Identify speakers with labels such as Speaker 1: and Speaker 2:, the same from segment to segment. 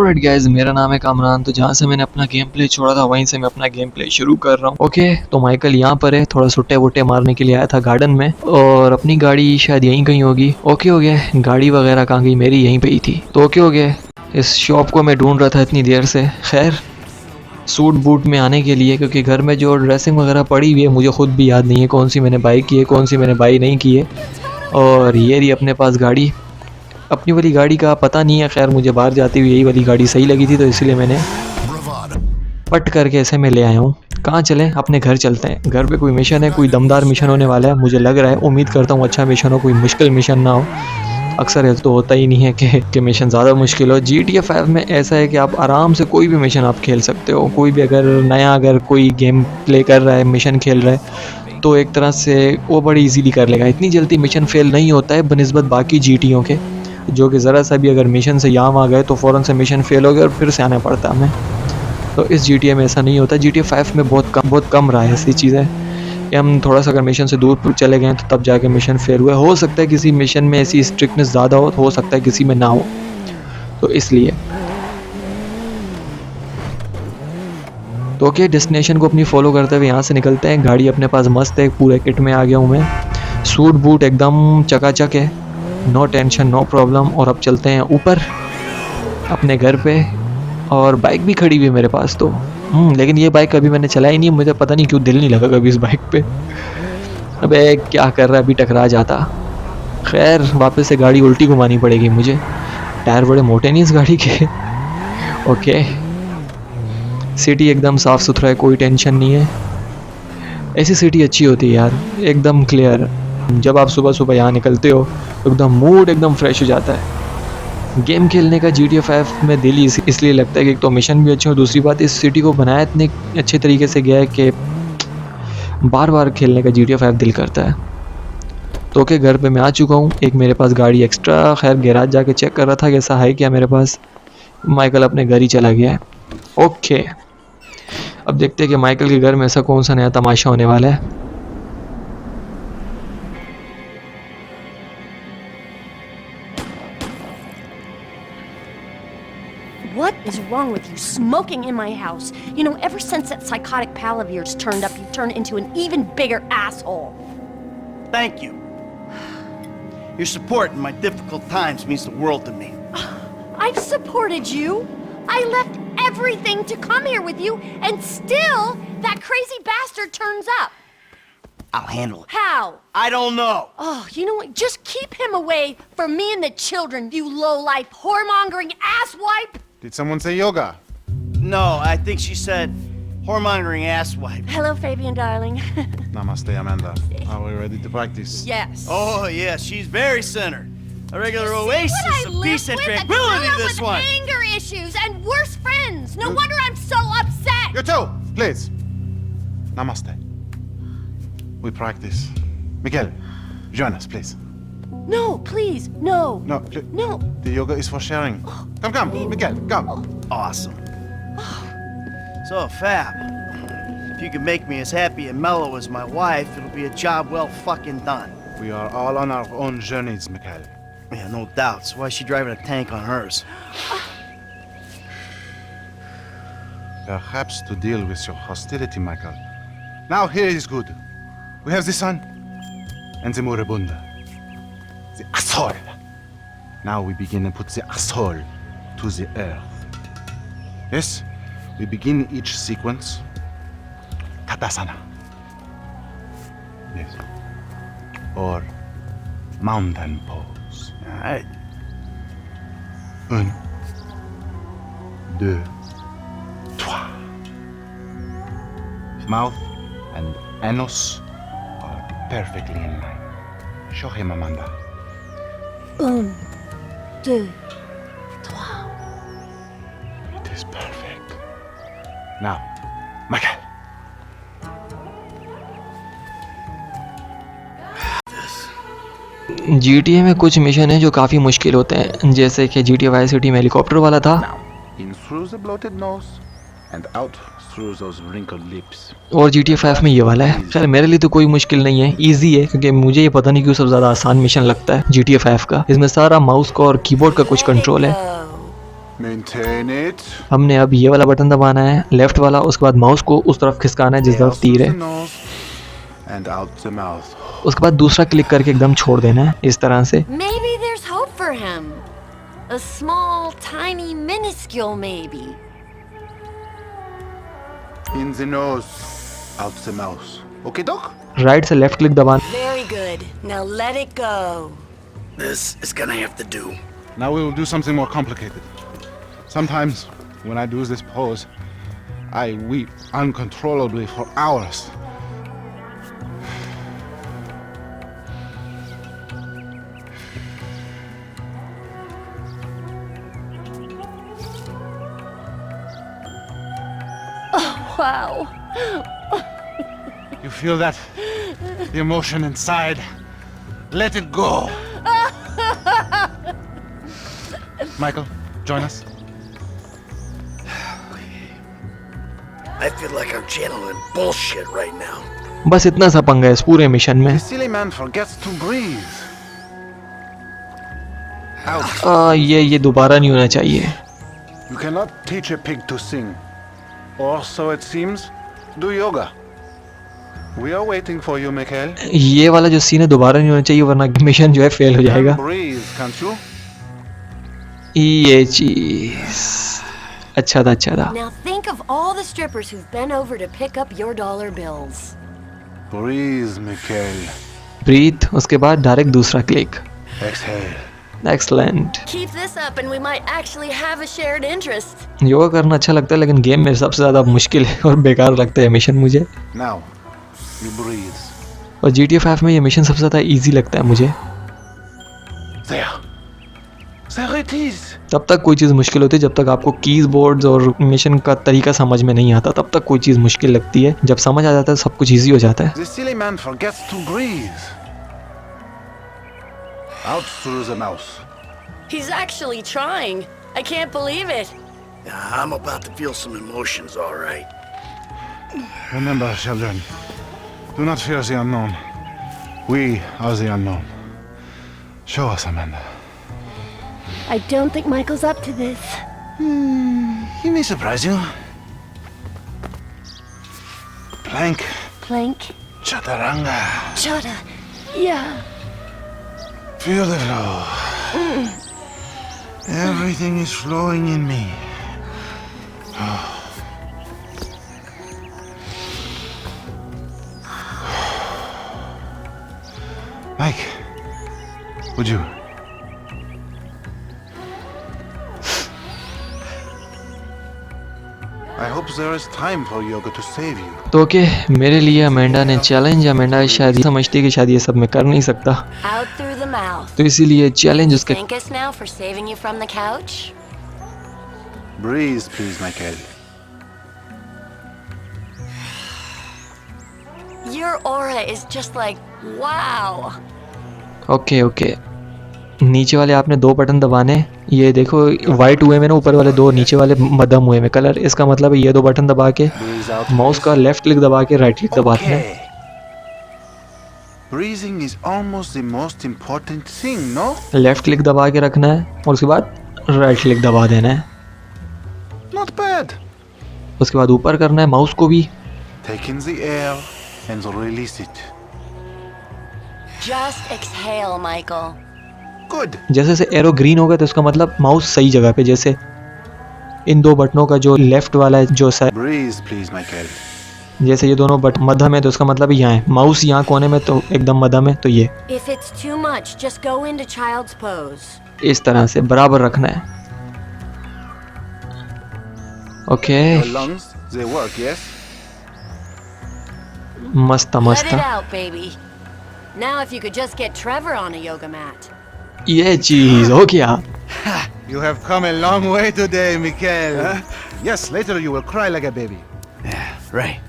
Speaker 1: Alright guys, मेरा नाम है कामरान। तो जहाँ से मैंने अपना गेम प्ले छोड़ा था वहीं से मैं अपना गेम प्ले शुरू कर रहा हूँ। ओके, तो माइकल यहाँ पर है, थोड़ा सुट्टे वुट्टे मारने के लिए आया था गार्डन में, और अपनी गाड़ी शायद यहीं कहीं होगी। ओके हो गया, गाड़ी वगैरह कहाँ गई, मेरी यहीं पे ही थी। तो ओके हो गया, इस शॉप को मैं ढूंढ रहा था इतनी देर से। खैर, सूट बूट में आने के लिए, क्योंकि घर में जो ड्रेसिंग वगैरह पड़ी हुई है मुझे खुद भी याद नहीं है कौन सी मैंने बाई की है, कौन सी मैंने बाई नहीं की है। और ये रही अपने पास गाड़ी, अपनी वाली गाड़ी का पता नहीं है। खैर, मुझे बाहर जाती हुई यही वाली गाड़ी सही लगी थी, तो इसलिए मैंने पट करके ऐसे में ले आया हूँ। कहाँ चलें? अपने घर चलते हैं। घर पे कोई मिशन है, कोई दमदार मिशन होने वाला है मुझे लग रहा है। उम्मीद करता हूँ अच्छा मिशन हो, कोई मुश्किल मिशन ना हो। अक्सर ऐसा तो होता ही नहीं है कि मिशन ज़्यादा मुश्किल हो। GTA 5 में ऐसा है कि आप आराम से कोई भी मिशन आप खेल सकते हो। कोई भी अगर कोई गेम प्ले कर रहा है, मिशन खेल रहा है, तो एक तरह से वो बड़ी इजीली कर लेगा। इतनी जल्दी मिशन फेल नहीं होता है बनिस्बत बाकी GTO के, जो कि ज़रा सा भी अगर मिशन से यहाँ आ गए तो फ़ौरन से मिशन फेल हो गया और फिर से आना पड़ता है हमें। तो इस GTA में ऐसा नहीं होता। GTA 5 में बहुत कम रहा है ऐसी चीज़ें कि हम थोड़ा सा अगर मिशन से दूर चले गए तो तब जाके मिशन फेल हुआ। हो सकता है किसी मिशन में ऐसी स्ट्रिक्टनेस ज़्यादा हो सकता है किसी में ना हो, तो इसलिए। तो ओके, डेस्टिनेशन को अपनी फॉलो करते हुए यहाँ से निकलते हैं। गाड़ी अपने पास मस्त है, पूरे किट में आ गया हूँ मैं। सूट बूट एकदम चकाचक है, नो टेंशन नो प्रॉब्लम। और अब चलते हैं ऊपर अपने घर पे, और बाइक भी खड़ी हुई है मेरे पास तो। लेकिन ये बाइक कभी मैंने चलाई नहीं, मुझे पता नहीं क्यों दिल नहीं लगा कभी इस बाइक पे। अबे क्या कर रहा है, अभी टकरा जाता। खैर, वापस से गाड़ी उल्टी घुमानी पड़ेगी मुझे, टायर बड़े मोटे नहीं इस गाड़ी के। ओके, सिटी एकदम साफ़ सुथरा है, कोई टेंशन नहीं है। ऐसी सिटी अच्छी होती है यार, एकदम क्लियर। जब आप सुबह सुबह यहाँ निकलते हो तो एकदम मूड एकदम फ्रेश हो जाता है। गेम खेलने का GTA 5 में दिल ही इसलिए लगता है कि एक तो मिशन भी अच्छे हो, दूसरी बात इस सिटी को बनाया इतने अच्छे तरीके से गया है कि बार बार खेलने का GTA 5 दिल करता है। तो ओके, घर पे मैं आ चुका हूँ। एक मेरे पास गाड़ी एक्स्ट्रा, खैर गैराज जाके चेक कर रहा था कि ऐसा है क्या मेरे पास। माइकल अपने घर ही चला गया है। ओके, अब देखते हैं कि माइकल के घर में ऐसा कौन सा नया तमाशा होने वाला है।
Speaker 2: What is wrong with you, smoking in my house? You know, ever since that psychotic pal of yours turned up, you've turned into an even bigger asshole.
Speaker 3: Thank you. Your support in my difficult times means the world to me.
Speaker 2: I've supported you. I left everything to come here with you, and still, that crazy bastard turns up.
Speaker 3: I'll handle it.
Speaker 2: How?
Speaker 3: I don't know.
Speaker 2: Oh, you know what? Just keep him away from me and the children, you low-life, whoremongering asswipe!
Speaker 4: Did someone say yoga?
Speaker 3: No, I think she said whoremongering asswipe.
Speaker 2: Hello, Fabian, darling.
Speaker 4: Namaste, Amanda. Are we ready to practice?
Speaker 2: Yes.
Speaker 3: Oh, yeah, she's very centered. A regular oasis of peace and tranquility, this
Speaker 2: with
Speaker 3: one.
Speaker 2: Anger issues and worse friends. No wonder I'm so upset.
Speaker 4: You too, please. Namaste. We practice. Miguel, join us, please.
Speaker 2: No, please, no.
Speaker 4: No,
Speaker 2: No.
Speaker 4: the yoga is for sharing. Come, Miguel, come.
Speaker 3: Awesome. So, Fab, if you could make me as happy and mellow as my wife, it'll be a job well fucking done.
Speaker 4: We are all on our own journeys, Miguel.
Speaker 3: Yeah, no doubt. So why is she driving a tank on hers?
Speaker 4: Perhaps to deal with your hostility, Michael. Now here is good. We have the sun and the moribunda. The asshole. Now we begin and put the asshole to the earth. Yes, we begin each sequence. Tadasana. Yes. Or mountain pose.
Speaker 3: All right.
Speaker 4: 1, 2, 3. Mouth and anus are perfectly in line. Show him, Amanda.
Speaker 2: 1, 2, 3.
Speaker 4: It is perfect. Now, Michael.
Speaker 1: GTA में कुछ mission है जो काफ़ी मुश्किल होते हैं, जैसे कि GTA Vice City में हेलीकॉप्टर वाला था।
Speaker 4: In through the bloated nose and out through those wrinkled lips.
Speaker 1: और GTA 5 में ये वाला है। खैर, मेरे लिए तो कोई मुश्किल नहीं है, इजी है, क्योंकि मुझे ये पता नहीं क्यों सबसे ज़्यादा आसान मिशन लगता है GTA 5 का। इसमें सारा माउस का और कीबोर्ड का कुछ कंट्रोल है।
Speaker 4: Maintain it.
Speaker 1: हमने अब ये वाला बटन दबाना है, लेफ्ट वाला, उसके बाद माउस को उस तरफ खिसकाना है जिस तरफ तीर है,
Speaker 4: Through the nose and out the mouth.
Speaker 1: उसके बाद दूसरा क्लिक करके एकदम छोड़ देना है इस तरह से।
Speaker 2: Maybe there's hope for him. A small, tiny, minuscule maybe.
Speaker 4: In the nose, out the mouth. Okay, Doc?
Speaker 1: Right से लेफ्ट क्लिक दबाना,
Speaker 5: Very good. Now let it go.
Speaker 3: This is gonna have to do.
Speaker 4: Now we will do something more complicated. Sometimes, when I do this pose, I weep uncontrollably for hours.
Speaker 2: Wow.
Speaker 4: You feel that? The emotion inside. Let it go. Michael, join us.
Speaker 3: I feel like I'm channeling bullshit right now.
Speaker 1: बस इतना सा पंगा है इस पूरे mission में।
Speaker 4: The silly man forgets to breathe. Out.
Speaker 1: ये दोबारा नहीं होना चाहिए।
Speaker 4: You cannot teach a pig to sing. Or so it seems. Do yoga. We are waiting for you, Mikhail.
Speaker 1: ये वाला जो सीन है दोबारा नहीं होना चाहिए वरना मिशन जो है फेल हो जाएगा।
Speaker 4: Breathe, can't you?
Speaker 1: ये चीज अच्छा था।
Speaker 2: Now think of all the strippers who've been over to pick up your dollar bills.
Speaker 4: Breathe, Mikhail.
Speaker 1: Breathe, उसके बाद डायरेक्ट दूसरा click.
Speaker 4: Exhale.
Speaker 1: Excellent.
Speaker 5: Keep this up and we might actually have a shared interest.
Speaker 1: Yoga करना अच्छा लगता है लेकिन game में सबसे ज्यादा मुश्किल है और बेकार लगता है मिशन मुझे।
Speaker 4: Now, you breathe.
Speaker 1: और GTA 5 में ये मिशन सबसे ज्यादा इजी लगता है मुझे।
Speaker 4: There. There it is.
Speaker 1: तब तक कोई चीज़ मुश्किल होती है जब तक आपको कीज बोर्ड्स और मिशन का तरीका समझ में नहीं आता, तब तक कोई चीज़ मुश्किल लगती है। जब समझ आ जाता है सब कुछ इजी हो जाता है।
Speaker 4: The silly man forgets to breathe. Out through the mouth.
Speaker 5: He's actually trying. I can't believe it.
Speaker 3: Yeah, I'm about to feel some emotions, all right.
Speaker 4: Remember, children, do not fear the unknown. We are the unknown. Show us, Amanda.
Speaker 2: I don't think Michael's up to this.
Speaker 4: He may surprise you. Plank,
Speaker 2: Plank.
Speaker 4: chaturanga.
Speaker 2: Chota. Yeah.
Speaker 4: Feel the flow. Everything is flowing in me. Mike, would you? I hope there is time for yoga to save you.
Speaker 1: तो okay, मेरे लिए Amanda ने challenge, Amanda शायद समझती है कि शायद ये सब मैं कर नहीं सकता,
Speaker 5: Out through the mouth.
Speaker 1: तो इसीलिए चैलेंज उसके
Speaker 5: Thank us now for saving you from the couch.
Speaker 4: Breathe, please, Michael.
Speaker 5: Your aura is just like, wow.
Speaker 1: Okay नीचे वाले आपने दो बटन दबाने, ये देखो वाइट हुए में ना ऊपर वाले दो, नीचे वाले मध्यम हुए में कलर, इसका मतलब है ये दो बटन दबा के
Speaker 4: Breathe out.
Speaker 1: माउस का लेफ्ट क्लिक दबा के राइट क्लिक दबाते हैं।
Speaker 4: Okay. Breathing is almost the most important thing, no?
Speaker 1: Left click दबा के रखना है और उसके बाद राइट क्लिक दबा देना है,
Speaker 4: Not bad.
Speaker 1: उसके बाद ऊपर करना है माउस को भी।
Speaker 4: Take in the air and release it.
Speaker 5: Just exhale, Michael.
Speaker 4: Good.
Speaker 1: जैसे से एरो ग्रीन होगा तो उसका मतलब माउस सही जगह पे, जैसे इन दो बटनों का जो लेफ्ट वाला है जो
Speaker 4: Breathe, please, Michael.
Speaker 1: जैसे ये दोनों बट मध्यम है तो उसका मतलब यहाँ है, माउस यहाँ कोने में तो एकदम मध्यम है, तो ये
Speaker 2: If it's too much, just go into child's pose.
Speaker 1: इस तरह से बराबर रखना है। Okay
Speaker 4: Your lungs, they work, yes?
Speaker 1: मस्त
Speaker 2: Let
Speaker 1: मस्त।
Speaker 2: it out, baby. Now if you could just get Trevor on a yoga mat.
Speaker 1: ये चीज हो गया।
Speaker 4: You have come a long way today, Michael. Yes, later you will cry like a baby.
Speaker 3: Yeah, right.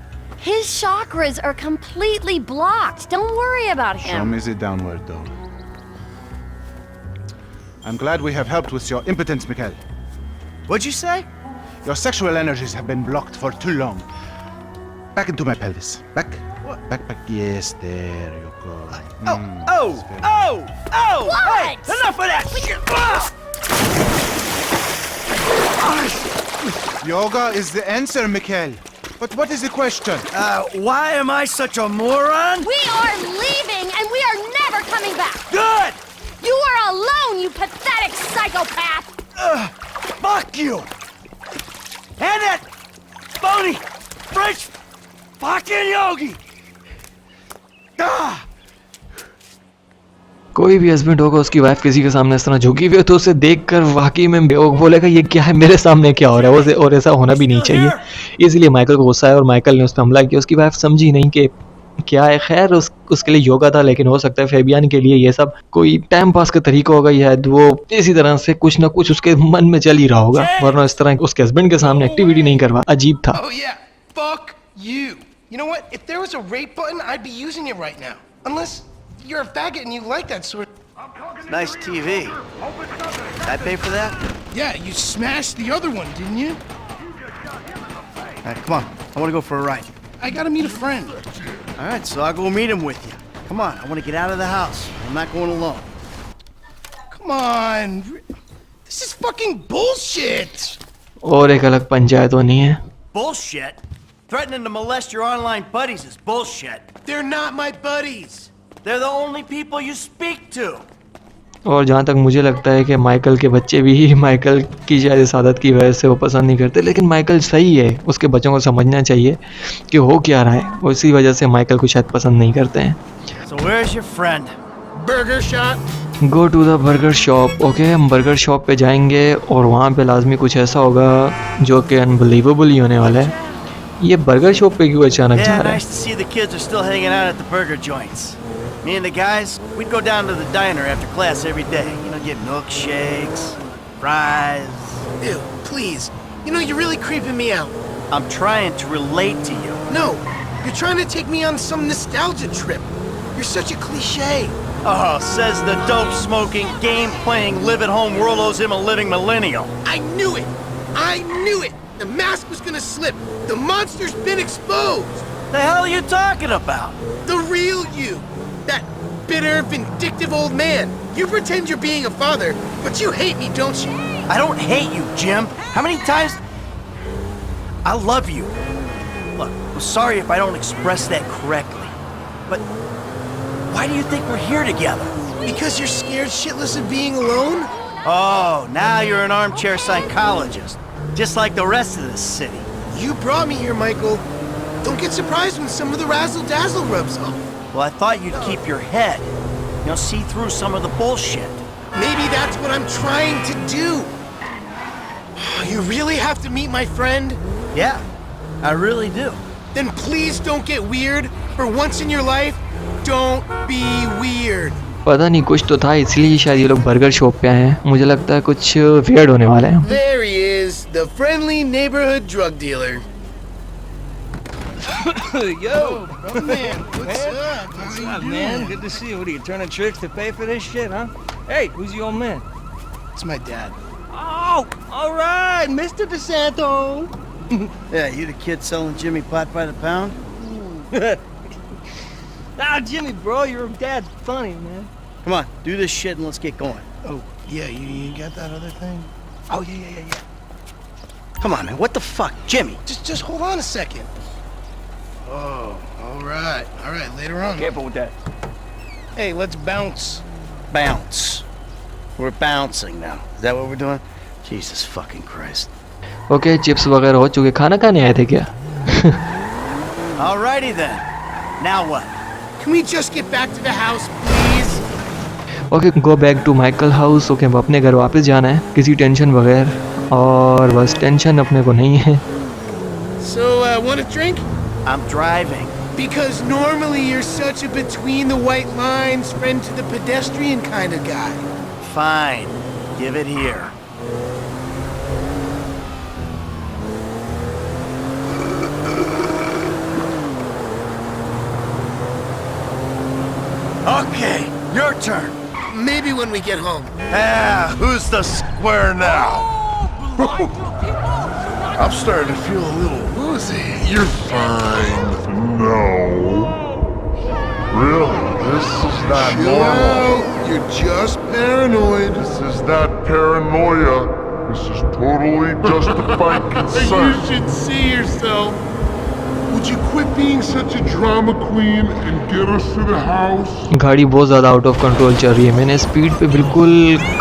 Speaker 2: His chakras are completely blocked. Don't worry about
Speaker 4: Show
Speaker 2: him.
Speaker 4: me the downward, though. I'm glad we have helped with your impotence, Michael.
Speaker 3: What'd you say?
Speaker 4: Your sexual energies have been blocked for too long. Back into my pelvis. Back.
Speaker 3: What?
Speaker 4: Back. Yes, there you go.
Speaker 3: Oh! Hey,
Speaker 2: What?
Speaker 3: enough of that shit! Ah!
Speaker 4: Yoga is the answer, Mikhail. But what is the question?
Speaker 3: Why am I such a moron?
Speaker 2: We are leaving and we are never coming back.
Speaker 3: Good!
Speaker 2: You are alone, you pathetic psychopath.
Speaker 3: Fuck you! And that phony French fucking yogi! Ah!
Speaker 1: कोई भी husband होगा उसकी wife किसी के सामने इस तरह झुकी हुई है तो उसे देखकर वाकई में वो बोलेगा ये क्या है, मेरे सामने क्या हो रहा है, और ऐसा होना भी नहीं चाहिए। इसलिए माइकल को गुस्सा है और माइकल ने उस पर हमला किया। उसकी वाइफ समझी नहीं कि क्या है। खैर उसके लिए योगा था, लेकिन हो सकता है फेबियान के लिए ये सब कोई टाइम पास का तरीका होगा, या वो इसी तरह से कुछ ना कुछ उसके मन में चल ही रहा होगा, वरना इस तरह उसके हस्बैंड के सामने एक्टिविटी नहीं करवा। अजीब था।
Speaker 6: Oh yeah, fuck you. You know what? If there was a rape button, I'd be using it right now. Unless you're a faggot and you like that sort.
Speaker 3: Nice TV. I pay for that?
Speaker 6: Yeah, you smashed the other one, didn't you?
Speaker 3: Alright, come on. I want to go for a ride.
Speaker 6: I gotta meet a friend.
Speaker 3: Alright, so I'll go meet him with you. Come on, I want to get out of the house. I'm not going alone.
Speaker 6: Come on. This is fucking bullshit.
Speaker 1: और एक अलग पंचायत होनी है।
Speaker 3: Bullshit? Threatening to molest your online buddies is bullshit.
Speaker 6: They're not my buddies.
Speaker 3: They're the only people you speak to.
Speaker 1: और जहाँ तक मुझे लगता है कि माइकल के बच्चे भी माइकल की शायद इस आदत की वजह से वो पसंद नहीं करते, लेकिन माइकल सही है, उसके बच्चों को समझना चाहिए कि हो क्या रहा है, उसी वजह से माइकल को शायद पसंद नहीं करते हैं।
Speaker 3: So where's your friend?
Speaker 6: Burger shot.
Speaker 1: Go to the burger shop. Okay, हम बर्गर शॉप पे जाएंगे और वहाँ पे लाजमी कुछ ऐसा होगा जो कि अनबिलीवेबल ही होने वाला है। ये बर्गर शॉप पे क्यों अचानक जा
Speaker 3: Yeah,
Speaker 1: रहा है?
Speaker 3: nice to see the kids are still hanging out at the burger joints. Me and the guys, we'd go down to the diner after class every day. You know, get milkshakes, fries.
Speaker 6: Ew, please. You know, you're really creeping me out.
Speaker 3: I'm trying to relate to you.
Speaker 6: No, you're trying to take me on some nostalgia trip. You're such a cliche.
Speaker 3: Oh, says the dope-smoking, game-playing, live-at-home worldos him a living millennial.
Speaker 6: I knew it. I knew it. The mask was gonna slip. The monster's been exposed.
Speaker 3: The hell are you talking about?
Speaker 6: The real you. That bitter, vindictive old man. You pretend you're being a father, but you hate me, don't you?
Speaker 3: I don't hate you, Jim. How many times? I love you. Look, I'm sorry if I don't express that correctly. But why do you think we're here together?
Speaker 6: Because you're scared shitless of being alone?
Speaker 3: Oh, now you're an armchair psychologist. Just like the rest of this city.
Speaker 6: You brought me here, Michael. Don't get surprised when some of the razzle-dazzle rubs off.
Speaker 3: Well, I thought you'd keep your head. You know, see through some of the bullshit.
Speaker 6: Maybe that's what I'm trying to do. You really have to meet my friend?
Speaker 3: Yeah, I really do.
Speaker 6: Then please don't get weird. For once in your life, don't be weird.
Speaker 1: पता नहीं, कुछ तो था, इसलिए शायद ये लोग burger shop पे आए हैं। मुझे लगता है कुछ वियर्ड होने वाला है।
Speaker 6: There he is, the friendly neighborhood drug dealer.
Speaker 7: Yo,
Speaker 6: Oh man, what's up?
Speaker 7: what's up, man? Good to see you. What are you turning tricks to pay for this shit, huh? Hey, who's your old man?
Speaker 6: It's my dad.
Speaker 7: Oh, all right, Mr. DeSanto.
Speaker 3: Yeah, you the kid selling Jimmy pot by the pound?
Speaker 7: Ah, Jimmy, bro, your dad's funny, man.
Speaker 3: Come on, do this shit and let's get going.
Speaker 6: Oh, yeah, you got that other thing?
Speaker 7: Oh, yeah.
Speaker 3: Come on, man, what the fuck? Jimmy!
Speaker 6: Just hold on a second. Oh, all right, later on.
Speaker 7: Careful with that.
Speaker 6: Hey, let's bounce.
Speaker 3: Bounce. We're bouncing now. Is that what we're doing? Jesus fucking Christ.
Speaker 1: Okay, chips वगैरह हो चुके, खाना खाने आए थे क्या?
Speaker 3: Alrighty then. Now what?
Speaker 6: Can we just get back to the house, please?
Speaker 1: Okay, go back to Michael house. Okay, अब अपने घर वापस जाना है किसी टेंशन बगैर, और बस टेंशन अपने को नहीं है।
Speaker 6: So, want a drink?
Speaker 3: I'm driving.
Speaker 6: Because normally you're such a between the white lines, friend to the pedestrian kind of guy.
Speaker 3: Fine. Give it here. Okay, your turn.
Speaker 6: Maybe when we get home.
Speaker 8: Ah, who's the square now? I'm starting to feel a little woozy.
Speaker 9: You're fine. No. Really? This is not
Speaker 8: Chill
Speaker 9: normal.
Speaker 8: out. You're just paranoid.
Speaker 9: This is not paranoia. This is totally justified
Speaker 8: You
Speaker 9: consent.
Speaker 8: should see yourself. Would you quit being such a drama queen and get us to the house?
Speaker 1: गाड़ी बहुत ज़्यादा out of control चल रही है। मैंने speed पे बिल्कुल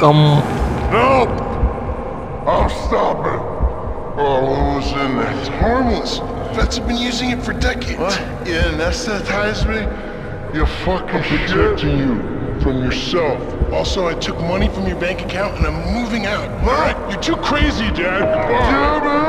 Speaker 1: कम
Speaker 9: No! I'll stop it. Oh, what was in there?
Speaker 8: It's harmless. Vets have been using it for decades.
Speaker 9: What? You anesthetize me? You're fucking protecting you from yourself.
Speaker 8: Also, I took money from your bank account and I'm moving out. All right, you're too crazy, Dad.
Speaker 9: Jimmy!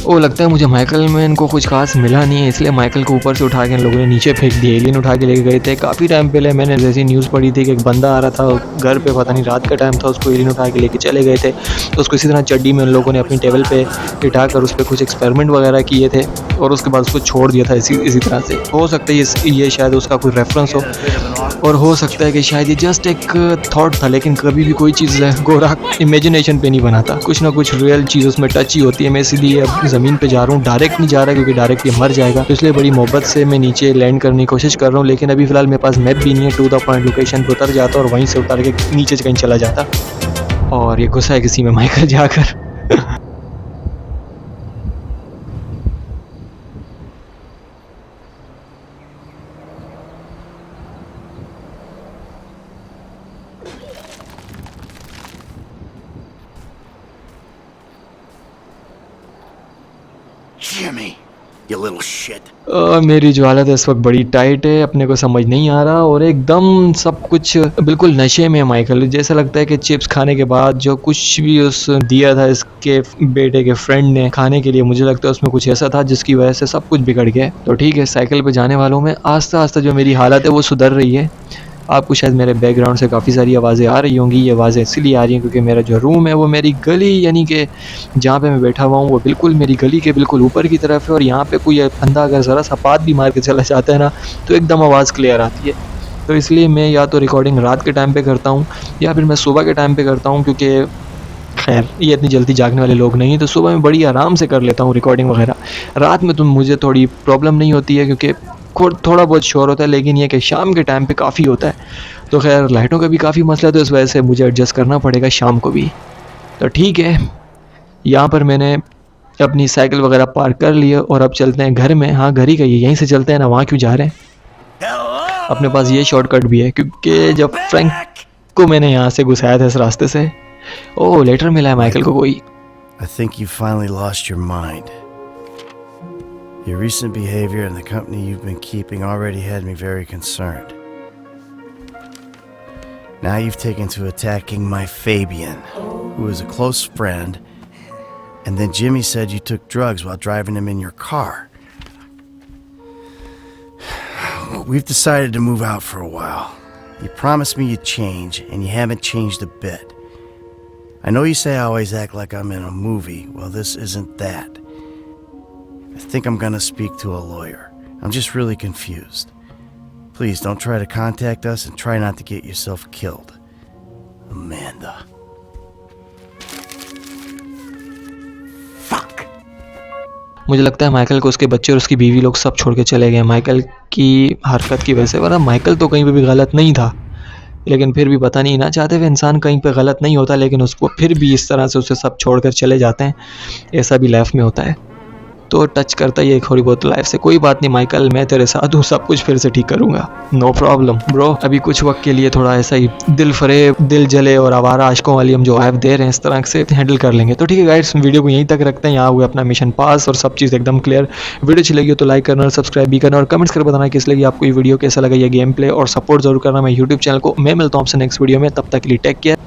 Speaker 1: ओ लगता है मुझे Michael में इनको कुछ खास मिला नहीं है, इसलिए माइकल को ऊपर से उठा के इन लोगों ने नीचे फेंक दिया। एलियन उठा के लेके गए थे। काफ़ी टाइम पहले मैंने जैसी न्यूज़ पढ़ी थी कि एक बंदा आ रहा था घर पे, पता नहीं रात का टाइम था, उसको एलियन उठा के लेके चले गए थे। तो उसको इसी तरह चड्डी में उन लोगों ने अपनी टेबल पे बिठा कर उस पर कुछ एक्सपेरिमेंट वगैरह किए थे और उसके बाद उसको छोड़ दिया था इसी तरह से। हो सकता है ये शायद उसका कोई रेफरेंस हो, और हो सकता है कि शायद ये जस्ट एक थॉट था। लेकिन कभी भी कोई चीज़ गोरा इमेजिनेशन पे नहीं बनाता, कुछ ना कुछ रियल चीज़ उसमें टच ही होती है। मैं इसीलिए अब ज़मीन पे जा रहा हूँ, डायरेक्ट नहीं जा रहा क्योंकि डायरेक्ट ये मर जाएगा, तो इसलिए बड़ी मोहब्बत से मैं नीचे लैंड करने की कोशिश कर रहा हूँ। लेकिन अभी फ़िलहाल मेरे पास मैप भी नहीं है। टू द पॉइंट लोकेशन पर उतर जाता और वहीं से उतर के नीचे कहीं चला जाता, और ये गुस्सा है किसी में माइकल जाकर।
Speaker 3: Jimmy, you little shit.
Speaker 1: मेरी जो हालत है इस वक्त बड़ी टाइट है, अपने को समझ नहीं आ रहा और एकदम सब कुछ बिल्कुल नशे में है माइकल। जैसा लगता है कि चिप्स खाने के बाद जो कुछ भी उस दिया था इसके बेटे के फ्रेंड ने खाने के लिए, मुझे लगता है उसमें कुछ ऐसा था जिसकी वजह से सब कुछ बिगड़ गया। तो ठीक है, साइकिल पे जाने वालों में आस्ता आस्ता जो मेरी हालत है वो सुधर रही है। आपको शायद मेरे बैकग्राउंड से काफ़ी सारी आवाज़ें आ रही होंगी। ये आवाज़ें इसीलिए आ रही हैं क्योंकि मेरा जो रूम है वो मेरी गली, यानी कि जहाँ पे मैं बैठा हुआ हूँ वो बिल्कुल मेरी गली के बिल्कुल ऊपर की तरफ है। और यहाँ पे कोई बंदा अगर ज़रा सा पात भी मार के चला जाता है ना तो एकदम आवाज़ क्लियर आती है। तो इसलिए मैं या तो रिकॉर्डिंग रात के टाइम पे करता हूँ या फिर मैं सुबह के टाइम पे करता हूँ, क्योंकि खैर ये इतनी जल्दी जागने वाले लोग नहीं, तो सुबह में बड़ी आराम से कर लेता हूँ रिकॉर्डिंग वगैरह। रात में तो मुझे थोड़ी प्रॉब्लम नहीं होती है क्योंकि थोड़ा बहुत शोर होता है, लेकिन ये कि शाम के टाइम पे काफ़ी होता है। तो खैर लाइटों का भी काफ़ी मसला है, तो इस वजह से मुझे एडजस्ट करना पड़ेगा शाम को भी। तो ठीक है, यहाँ पर मैंने अपनी साइकिल वगैरह पार्क कर ली है और अब चलते हैं घर में। हाँ, घर ही कहिए, यहीं से चलते हैं ना, वहाँ क्यों जा रहे हैं। अपने पास ये शॉर्टकट भी है क्योंकि जब फ्रैंक को मैंने यहाँ से घुसाया था इस रास्ते से। ओह, लेटर मिला है माइकल को कोई।
Speaker 3: I think you finally lost your mind. Your recent behavior and the company you've been keeping already had me very concerned. Now you've taken to attacking my Fabian, who is a close friend, and then Jimmy said you took drugs while driving him in your car. We've decided to move out for a while. You promised me you'd change, and you haven't changed a bit. I know you say I always act like I'm in a movie. Well, this isn't that. I think I'm gonna speak to a lawyer. I'm just really confused. Please don't try to contact us and try not to get yourself killed. Amanda.
Speaker 1: मुझे लगता है Michael को उसके बच्चे और उसकी बीवी लोग सब छोड़ के चले गए माइकल की हरकत की वजह से, वरना माइकल तो कहीं पे भी गलत नहीं था। लेकिन फिर भी पता नहीं, ना चाहते हुए इंसान कहीं पे गलत नहीं होता, लेकिन उसको फिर भी इस तरह से उसे सब छोड़कर चले जाते हैं। ऐसा भी लाइफ में होता है, तो टच करता ही है थोड़ी बहुत लाइफ से। कोई बात नहीं माइकल, मैं तेरे साथ हूँ, सब कुछ फिर से ठीक करूँगा, नो प्रॉब्लम ब्रो। अभी कुछ वक्त के लिए थोड़ा ऐसा ही दिल फरेब, दिल जले और आवारा आशिकों वाली हम जो वाइब दे रहे हैं इस तरह से हैंडल कर लेंगे। तो ठीक है गाइस, वीडियो को यहीं तक रखते हैं। यहाँ हुए अपना मिशन पास और सब चीज़ एकदम क्लियर। वीडियो अच्छी लगी हो तो लाइक करना और सब्सक्राइब भी करना और कमेंट्स कर बताना किस लगी आपको ये वीडियो, कैसा लगा ये गेम प्ले, और सपोर्ट जरूर करना मैं यूट्यूब चैनल को। मैं मिलता हूँ आपसे नेक्स्ट वीडियो में, तब तक के लिए टेक केयर।